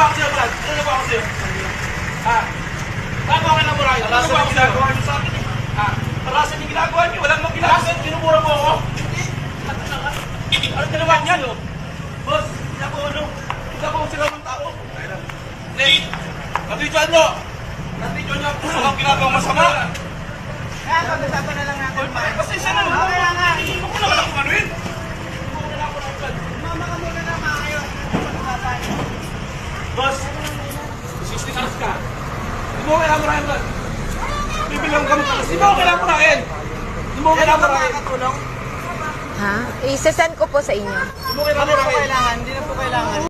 nagawa ko sa'yo, Brad? Ano nagawa ko sa'yo? Ha? Paano ako na murahin? Ano nagawa ko sa'yo? Ha? Parasan yung ginagawa niyo. Walang mag ginagawa. Kinumura mo ako. Ano ginawa niyan? Boss, hindi ako ano? Hindi ako sila ng tao. Hey, nabidyoan nyo! Nabidyoan nyo kung saan ang ginagawang masama. Kaya pag-usapan na lang natin. Kasi siya na naman. Kaya nga. Hindi ko naman ako manuin. Hindi ko naman ako manuin. Mama ka muna na mga kayo. Pag-usapan. Boss, 60 hours ka. Hindi mo kailangan murahin, Brad. Bibilang ka mo ka. Hindi mo kailangan murahin. Hindi mo kailangan murahin. Makakatulong? Ha? I-send ko po sa inyo. Hindi mo kailangan Hindi na po murahin. kailangan. Hindi na po kailangan.